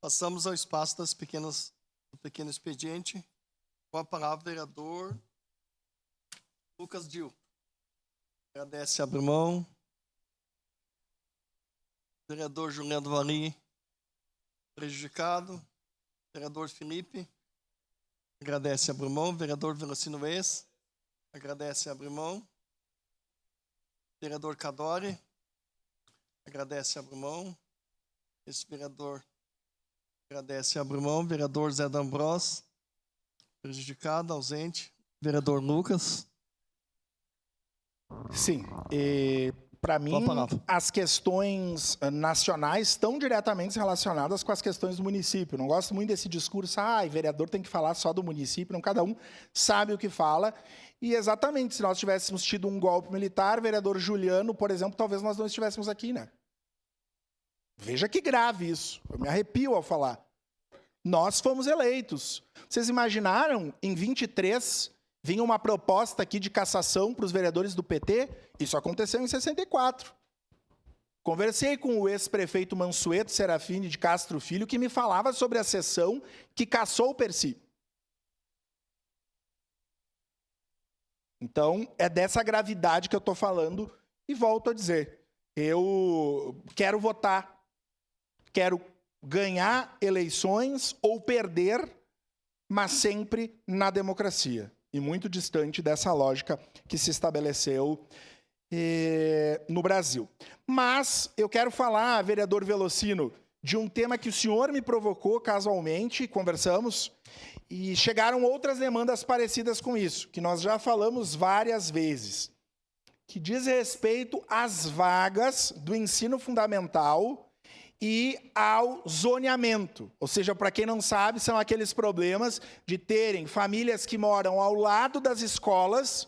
Passamos ao espaço do pequeno expediente. Com a palavra, vereador Lucas Dil. Agradece, abre mão. Vereador Juliano Vali, prejudicado. Vereador Felipe, agradece, abre mão. Vereador Velocino Ex, agradece, abre mão. Vereador Cadore, agradece, abre mão. Esse vereador agradece, abre mão. Vereador Zé D'Ambros, prejudicado, ausente. Vereador Lucas. Sim, para mim, as questões nacionais estão diretamente relacionadas com as questões do município. Não gosto muito desse discurso, vereador tem que falar só do município, não, cada um sabe o que fala. E exatamente, se nós tivéssemos tido um golpe militar, vereador Juliano, por exemplo, talvez nós não estivéssemos aqui, né? Veja que grave isso, eu me arrepio ao falar. Nós fomos eleitos. Vocês imaginaram, em 23, vinha uma proposta aqui de cassação para os vereadores do PT? Isso aconteceu em 64. Conversei com o ex-prefeito Mansueto Serafini de Castro Filho, que me falava sobre a sessão que cassou o Percy. Então, é dessa gravidade que eu estou falando e volto a dizer. Eu quero votar, quero ganhar eleições ou perder, mas sempre na democracia. E muito distante dessa lógica que se estabeleceu no Brasil. Mas eu quero falar, vereador Velocino, de um tema que o senhor me provocou casualmente, conversamos, e chegaram outras demandas parecidas com isso, que nós já falamos várias vezes, que diz respeito às vagas do ensino fundamental e ao zoneamento. Ou seja, para quem não sabe, são aqueles problemas de terem famílias que moram ao lado das escolas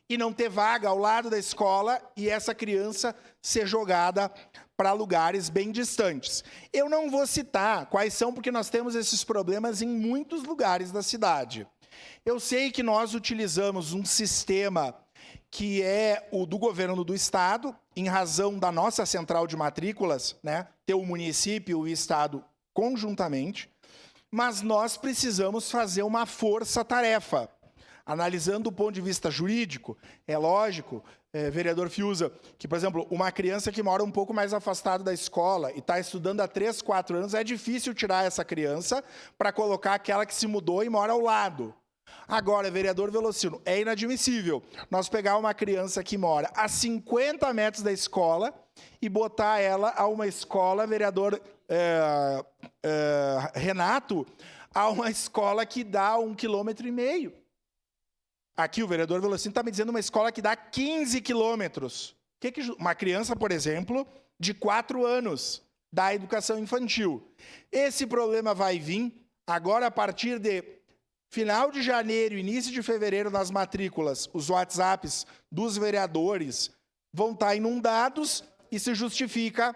e não ter vaga ao lado da escola e essa criança ser jogada para lugares bem distantes. Eu não vou citar quais são, porque nós temos esses problemas em muitos lugares da cidade. Eu sei que nós utilizamos um sistema que é o do governo do estado, em razão da nossa central de matrículas, né, ter o município e o estado conjuntamente, mas nós precisamos fazer uma força-tarefa. Analisando do ponto de vista jurídico, é lógico, vereador Fiuza, que, por exemplo, uma criança que mora um pouco mais afastada da escola e está estudando há 3, 4 anos, é difícil tirar essa criança para colocar aquela que se mudou e mora ao lado. Agora, vereador Velocino, é inadmissível nós pegar uma criança que mora a 50 metros da escola e botar ela a uma escola, vereador Renato, a uma escola que dá 1,5 km. Aqui o vereador Velocino está me dizendo uma escola que dá 15 quilômetros. Uma criança, por exemplo, de 4 anos, da educação infantil. Esse problema vai vir agora a partir de final de janeiro, início de fevereiro, nas matrículas, os WhatsApps dos vereadores vão estar inundados e se justifica.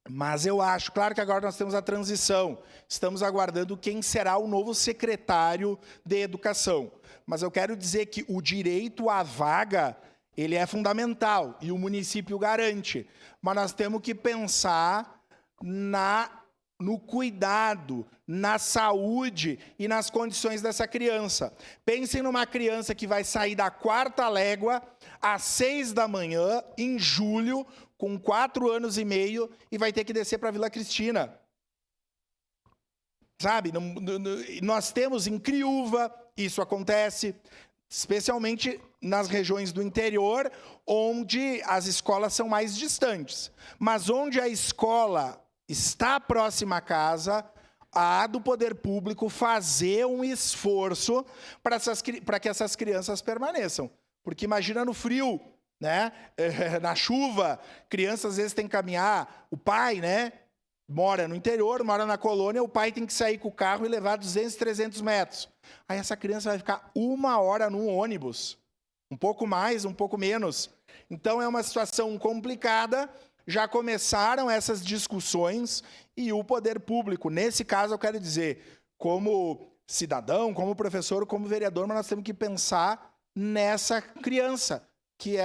Mas eu acho, claro que agora nós temos a transição, estamos aguardando quem será o novo secretário de Educação. Mas eu quero dizer que o direito à vaga, ele é fundamental e o município garante. Mas nós temos que pensar no cuidado, na saúde e nas condições dessa criança. Pensem numa criança que vai sair da 4ª légua às 6 da manhã, em julho, com 4 anos e meio, e vai ter que descer para a Vila Cristina. Sabe, nós temos em Criúva, isso acontece, especialmente nas regiões do interior, onde as escolas são mais distantes. Mas onde a escola está próxima à casa, há do poder público fazer um esforço para que essas crianças permaneçam. Porque imagina no frio, né? Na chuva, crianças às vezes têm que caminhar, o pai, né, mora no interior, mora na colônia, o pai tem que sair com o carro e levar 200, 300 metros. Aí essa criança vai ficar 1 hora num ônibus, um pouco mais, um pouco menos. Então é uma situação complicada. Já começaram essas discussões e o poder público, nesse caso eu quero dizer, como cidadão, como professor, como vereador, mas nós temos que pensar nessa criança, que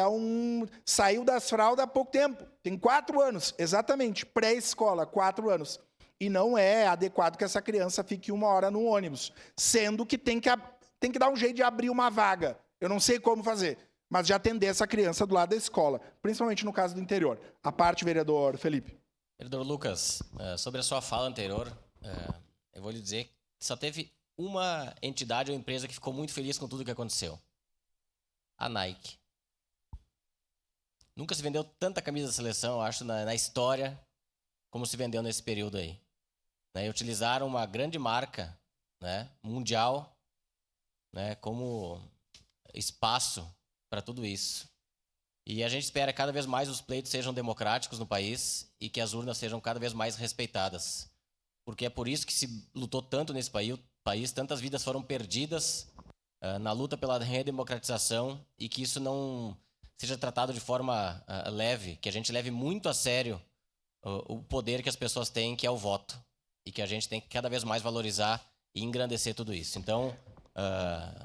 saiu das fraldas há pouco tempo, tem 4 anos, exatamente, pré-escola, 4 anos. E não é adequado que essa criança fique 1 hora no ônibus, sendo que tem que dar um jeito de abrir uma vaga. Eu não sei como fazer, mas de atender essa criança do lado da escola, principalmente no caso do interior. A parte, vereador Felipe. Vereador Lucas, sobre a sua fala anterior, eu vou lhe dizer que só teve uma entidade ou empresa que ficou muito feliz com tudo que aconteceu. A Nike. Nunca se vendeu tanta camisa da seleção, eu acho, na história, como se vendeu nesse período aí. E utilizaram uma grande marca, né, mundial, né, como espaço para tudo isso. E a gente espera que cada vez mais os pleitos sejam democráticos no país e que as urnas sejam cada vez mais respeitadas. Porque é por isso que se lutou tanto nesse país, tantas vidas foram perdidas na luta pela redemocratização, e que isso não seja tratado de forma leve, que a gente leve muito a sério o poder que as pessoas têm, que é o voto, e que a gente tem que cada vez mais valorizar e engrandecer tudo isso. Então,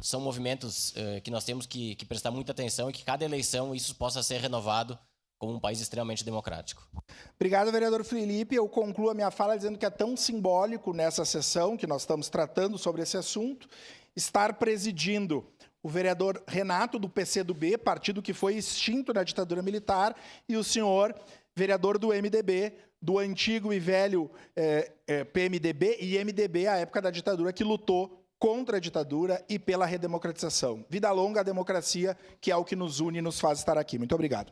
são movimentos que nós temos que prestar muita atenção, e que cada eleição isso possa ser renovado como um país extremamente democrático. Obrigado, vereador Felipe. Eu concluo a minha fala dizendo que é tão simbólico nessa sessão que nós estamos tratando sobre esse assunto, estar presidindo o vereador Renato, do PCdoB, partido que foi extinto na ditadura militar, e o senhor, vereador do MDB, do antigo e velho PMDB e MDB, à época da ditadura, que lutou contra a ditadura e pela redemocratização. Vida longa à democracia, que é o que nos une e nos faz estar aqui. Muito obrigado.